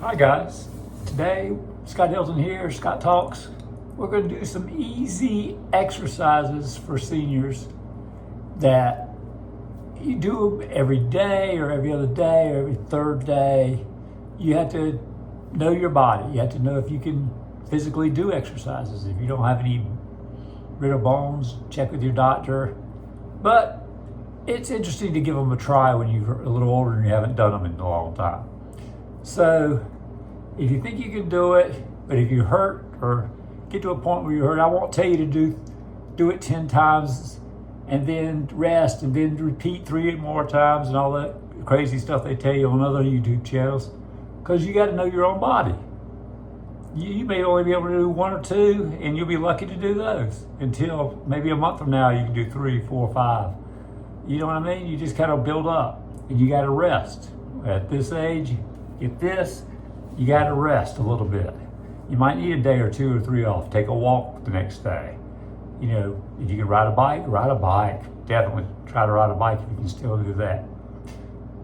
Hi guys, today Scott Hylton here, Scott Talks. We're going to do some easy exercises for seniors that you do every day or every other day or every third day. You have to know your body. You have to know if you can physically do exercises. If you don't have any brittle bones, check with your doctor. But it's interesting to give them a try when you're a little older and you haven't done them in a long time. So if you think you can do it, but if you hurt or get to a point where you hurt, I won't tell you to do it 10 times and then rest and then repeat 3 more times and all that crazy stuff they tell you on other YouTube channels, because you got to know your own body. You may only be able to do 1 or 2 and you'll be lucky to do those until maybe a month from now you can do 3, 4, 5. You know what I mean? You just kind of build up and you got to rest. At this age, get this, you got to rest a little bit. You might need a day or 2 or 3 off. Take a walk the next day. You know, if you can ride a bike, ride a bike. Definitely try to ride a bike if you can still do that.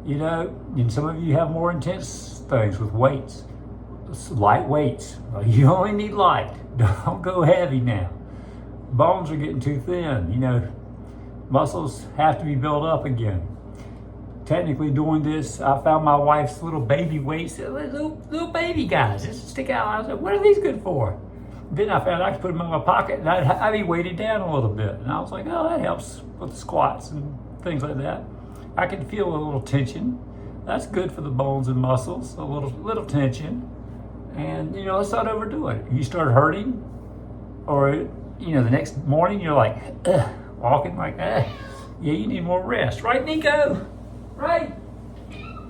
You know, and some of you have more intense things with weights. Light weights. You only need light. Don't go heavy now. Bones are getting too thin. You know, muscles have to be built up again. Technically doing this, I found my wife's little baby weights, little baby guys, just stick out. I was like, what are these good for? Then I found I could put them in my pocket and I'd be weighted down a little bit. And I was like, oh, that helps with squats and things like that. I could feel a little tension. That's good for the bones and muscles, a little tension. And, you know, let's not overdo it. You start hurting, or, you know, the next morning you're like, walking like, yeah, you need more rest. Right, Nico? Right?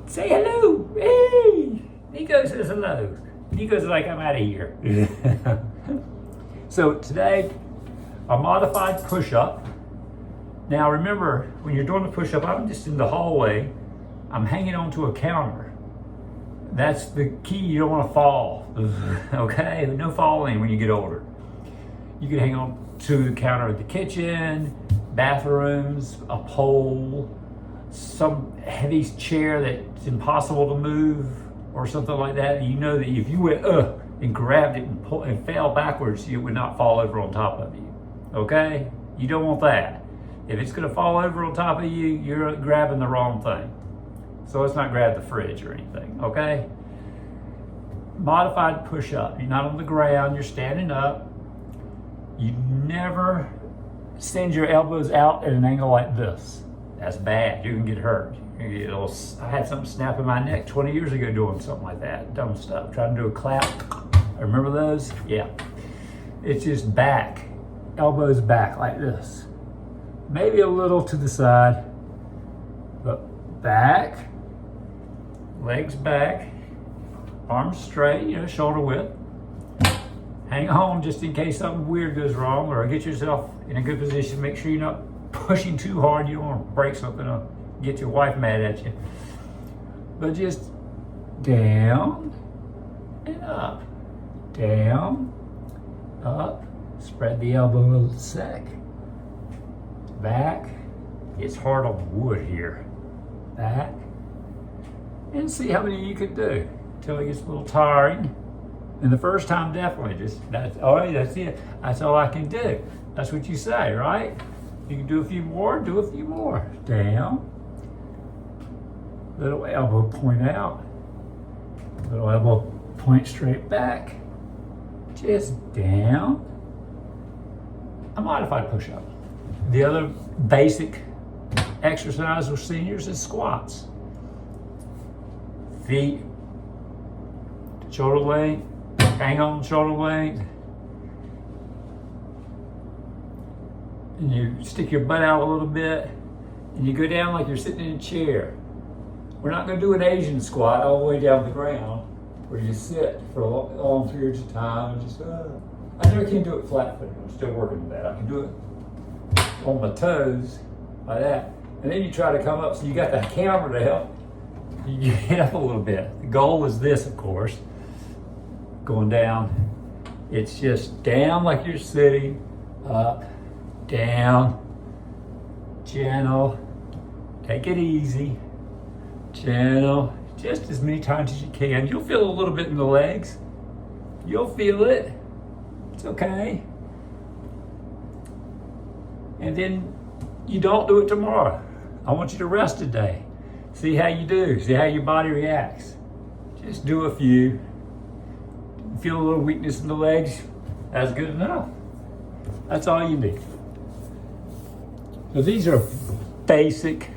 Say hello. Hey! Nico says hello. Nico's like, I'm out of here. So today, a modified push-up. Now remember, when you're doing the push-up, I'm just in the hallway. I'm hanging onto a counter. That's the key. You don't want to fall. Okay? No falling when you get older. You can hang on to the counter at the kitchen, bathrooms, a pole, some heavy chair that's impossible to move or something like that. You know that if you went and grabbed it and fell backwards, it would not fall over on top of you. Okay? You don't want that. If it's going to fall over on top of you, you're grabbing the wrong thing. So let's not grab the fridge or anything. Okay? Modified push-up. You're not on the ground. You're standing up. You never send your elbows out at an angle like this. That's bad. You can get hurt. I had something snap in my neck 20 years ago doing something like that. Dumb stuff. Trying to do a clap. Remember those? Yeah. It's just back. Elbows back like this. Maybe a little to the side. But back. Legs back. Arms straight. You know, shoulder width. Hang on just in case something weird goes wrong, or get yourself in a good position. Make sure you're not pushing too hard. You don't want to break something or get your wife mad at you. But just down and up. Down, up. Spread the elbow a little sec. Back. It's hard on wood here. Back. And see how many you can do until it gets a little tiring. And the first time, definitely, that's all right, that's it. That's all I can do. That's what you say, right? You can do a few more, do a few more. Down. Little elbow point out. Little elbow point straight back. Just down. A modified push-up. The other basic exercise with seniors is squats. Feet, shoulder length, hang on shoulder length. And you stick your butt out a little bit and you go down like you're sitting in a chair. We're not going to do an Asian squat all the way down the ground where you sit for long periods of time and just, I never can do it flat-footed. I'm still working with that. I can do it on my toes like that. And then you try to come up, so you got the camera to help you get up a little bit. The goal is this, of course, going down. It's just down like you're sitting, up, down, gentle, take it easy, gentle, just as many times as you can. You'll feel a little bit in the legs. You'll feel it. It's okay. And then you don't do it tomorrow. I want you to rest today. See how you do. See how your body reacts. Just do a few. Feel a little weakness in the legs. That's good enough. That's all you need. So these are basic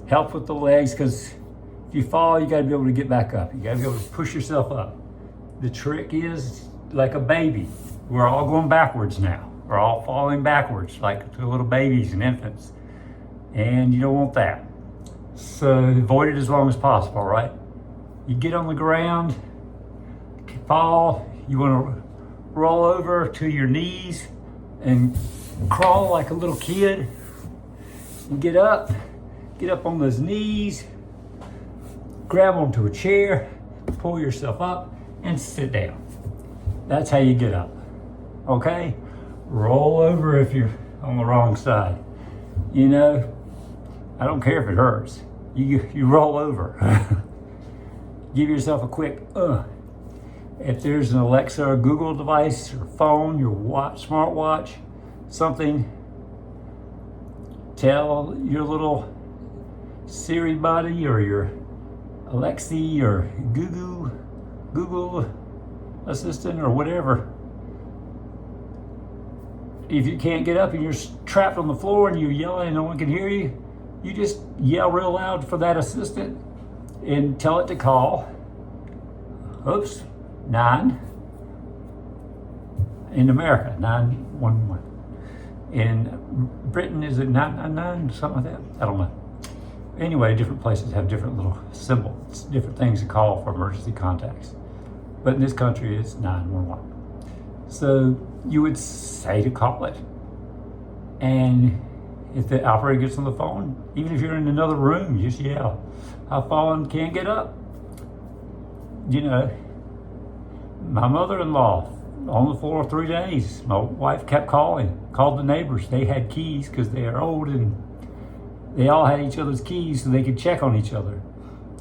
help with the legs, because if you fall, you got to be able to get back up. You got to be able to push yourself up. The trick is like a baby. We're all going backwards now. We're all falling backwards like little babies and infants. And you don't want that. So avoid it as long as possible, right? You get on the ground, fall, you want to roll over to your knees and crawl like a little kid. And get up on those knees, grab onto a chair, pull yourself up, and sit down. That's how you get up, okay? Roll over if you're on the wrong side. You know, I don't care if it hurts. You roll over. Give yourself a quick, If there's an Alexa or Google device, or phone, your watch, smartwatch, something, tell your little Siri buddy or your Alexi or Google Assistant or whatever. If you can't get up and you're trapped on the floor and you're yelling and no one can hear you, you just yell real loud for that assistant and tell it to call. 9 in America, 911. In Britain, is it 999, something like that? I don't know. Anyway, different places have different little symbols, different things to call for emergency contacts. But in this country, it's 911. So you would say to call it. And if the operator gets on the phone, even if you're in another room, just yell, I've fallen, can't get up. You know, my mother-in-law on the floor 3 days. My wife kept called the neighbors. They had keys because they are old and they all had each other's keys so they could check on each other.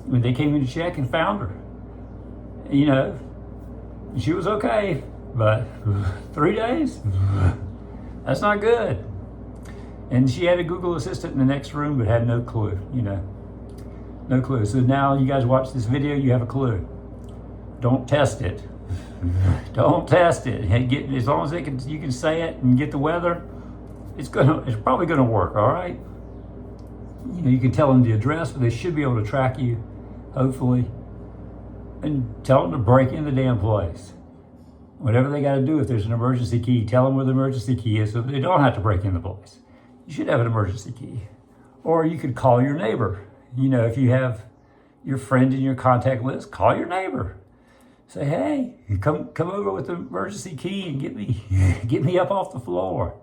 When they came in to check and found her, you know, she was okay, but 3 days, that's not good. And she had a Google Assistant in the next room, but had no clue, you know, no clue. So now you guys watch this video, you have a clue. Don't test it. Don't test it. As long as you can say it and get the weather, it's probably gonna work. All right. You know, you can tell them the address, but they should be able to track you, hopefully, and tell them to break in the damn place. Whatever they got to do, if there's an emergency key, tell them where the emergency key is so they don't have to break in the place. You should have an emergency key. Or you could call your neighbor. You know, if you have your friend in your contact list, call your neighbor. Say, hey, come over with the emergency key and get me up off the floor.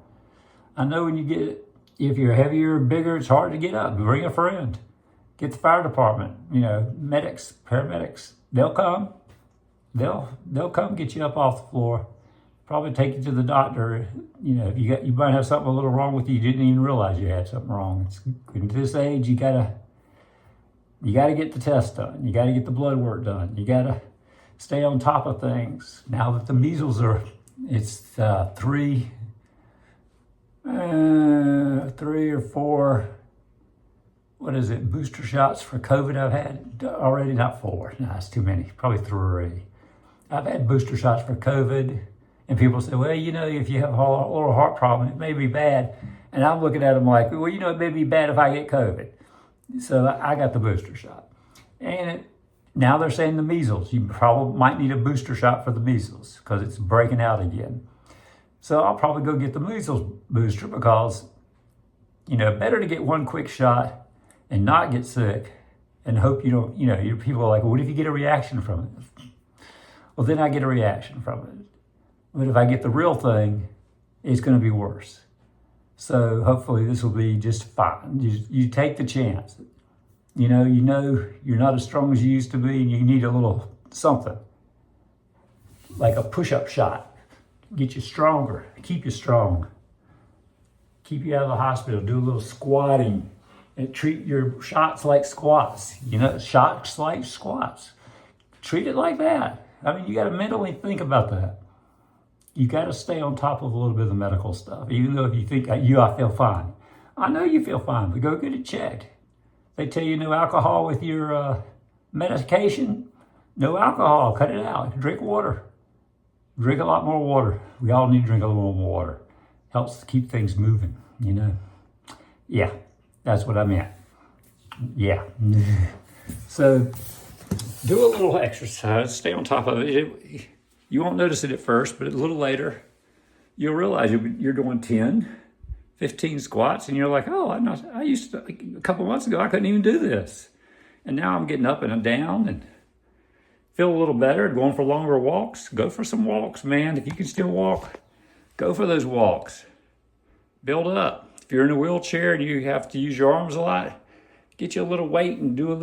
I know when you get it, if you're heavier or bigger, it's hard to get up. Bring a friend. Get the fire department, you know, medics, paramedics. They'll come. They'll come get you up off the floor. Probably take you to the doctor. You know, you might have something a little wrong with you. You didn't even realize you had something wrong. At this age, you gotta get the test done. You gotta get the blood work done. You gotta stay on top of things. Now that the measles it's 3 or 4, what is it, booster shots for COVID I've had already, not 4, no, that's too many, probably 3. I've had booster shots for COVID, and people say, well, you know, if you have a little heart problem, it may be bad. And I'm looking at them like, well, you know, it may be bad if I get COVID. So I got the booster shot. And now they're saying the measles. You probably might need a booster shot for the measles because it's breaking out again. So I'll probably go get the measles booster because, you know, better to get one quick shot and not get sick and hope you don't, you know, your people are like, well, what if you get a reaction from it? Well, then I get a reaction from it. But if I get the real thing, it's going to be worse. So hopefully this will be just fine. You take the chance. You know you're not as strong as you used to be and you need a little something. Like a push-up shot. Get you stronger, keep you strong. Keep you out of the hospital, do a little squatting. And treat your shots like squats. You know, shots like squats. Treat it like that. I mean, you got to mentally think about that. You got to stay on top of a little bit of the medical stuff, even though if you think I feel fine. I know you feel fine, but go get it checked. They tell you no alcohol with your medication. No alcohol. Cut it out. Drink water. Drink a lot more water. We all need to drink a little more water. Helps keep things moving, you know. Yeah, that's what I meant. Yeah. So do a little exercise. Stay on top of it. You won't notice it at first, but a little later, you'll realize you're doing 10, 15 squats, and you're like, oh, I used to, a couple months ago, I couldn't even do this. And now I'm getting up and down and feel a little better, going for longer walks. Go for some walks, man. If you can still walk, go for those walks. Build up. If you're in a wheelchair and you have to use your arms a lot, get you a little weight and do a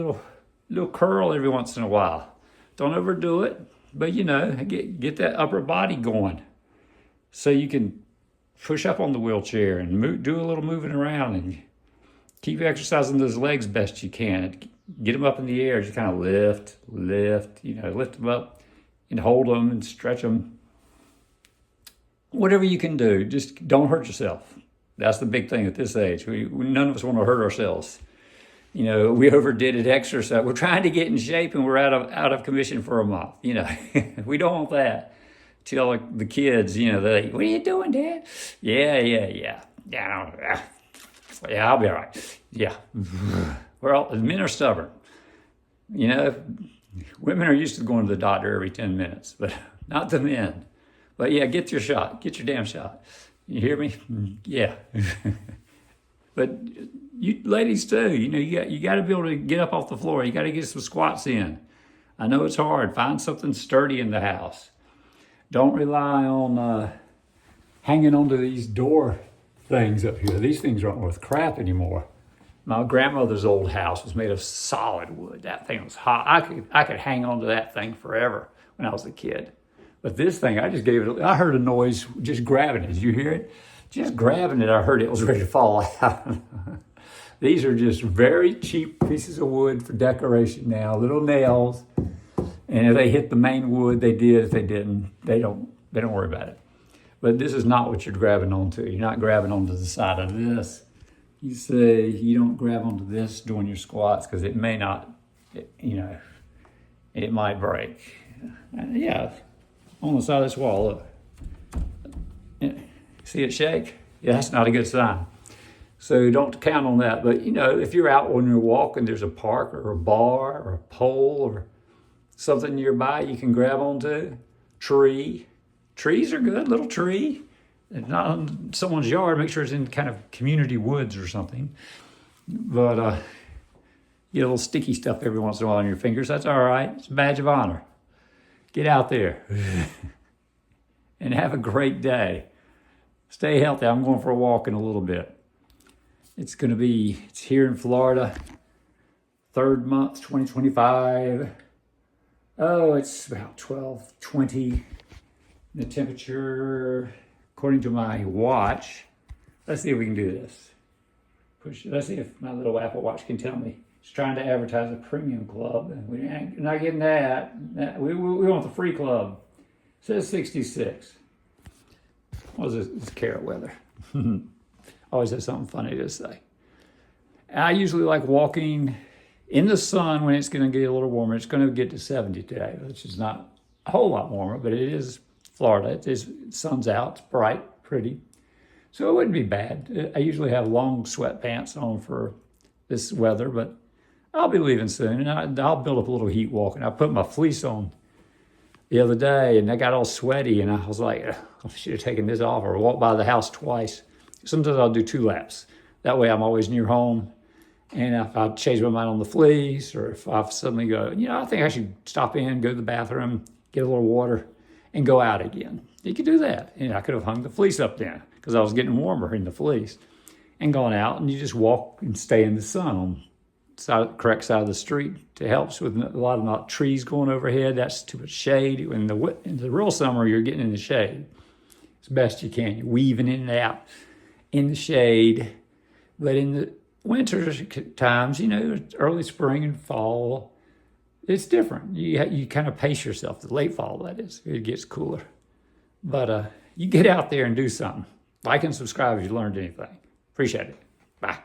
little curl every once in a while. Don't overdo it, but you know, get that upper body going so you can push up on the wheelchair and do a little moving around and keep exercising those legs best you can. Get them up in the air. Just kind of lift, lift them up and hold them and stretch them. Whatever you can do, just don't hurt yourself. That's the big thing at this age. None of us want to hurt ourselves. You know, we overdid it exercise. We're trying to get in shape and we're out of commission for a month. You know, we don't want that. Tell like the kids, you know, what are you doing, Dad? Yeah, I'll be all right. Yeah. Men are stubborn. You know, women are used to going to the doctor every 10 minutes, but not the men. But yeah, get your shot. Get your damn shot. You hear me? Yeah. But you ladies too, you know, you got to be able to get up off the floor. You got to get some squats in. I know it's hard. Find something sturdy in the house. Don't rely on hanging onto these door things up here. These things aren't worth crap anymore. My grandmother's old house was made of solid wood. That thing was hot. I could hang on to that thing forever when I was a kid. But this thing, I just gave it, I heard a noise just grabbing it. Did you hear it? Just grabbing it, I heard it was ready to fall out. These are just very cheap pieces of wood for decoration now, little nails. And if they hit the main wood, they did. If they didn't, they don't worry about it. But this is not what you're grabbing onto. You're not grabbing onto the side of this. You say you don't grab onto this doing your squats because it may not, you know, it might break. Yeah, on the side of this wall, look. See it shake? Yeah, that's not a good sign. So don't count on that. But, you know, if you're out when you're walking, there's a park or a bar or a pole or something nearby you can grab onto. Tree. Trees are good, little tree. If not in someone's yard, make sure it's in kind of community woods or something. But get a little sticky stuff every once in a while on your fingers. That's all right. It's a badge of honor. Get out there and have a great day. Stay healthy. I'm going for a walk in a little bit. It's here in Florida, 3rd month, 2025. Oh, it's about 12:20. The temperature, according to my watch, let's see if we can do this. Let's see if my little Apple Watch can tell me. It's trying to advertise a premium club. And we're not getting that. We want the free club. It says 66. What is this? It's carrot weather. Always has something funny to say. I usually like walking in the sun when it's going to get a little warmer. It's going to get to 70 today, which is not a whole lot warmer, but it is Florida. Sun's out. It's bright, pretty. So it wouldn't be bad. I usually have long sweatpants on for this weather, but I'll be leaving soon, and I'll build up a little heat walking. I put my fleece on the other day, and I got all sweaty, and I was like, I should have taken this off or walked by the house twice. Sometimes I'll do 2 laps. That way I'm always near home. And if I change my mind on the fleece, or if I suddenly go, you know, I think I should stop in, go to the bathroom, get a little water, and go out again. You could do that. And I could have hung the fleece up then because I was getting warmer in the fleece and gone out, and you just walk and stay in the sun on the correct side of the street. It helps with a lot of not trees going overhead. That's too much shade. In the real summer, you're getting in the shade as best you can. You're weaving in and out in the shade. But in winter times, you know, early spring and fall, it's different. You kind of pace yourself. The late fall, that is, it gets cooler. But you get out there and do something. Like and subscribe if you learned anything. Appreciate it. Bye.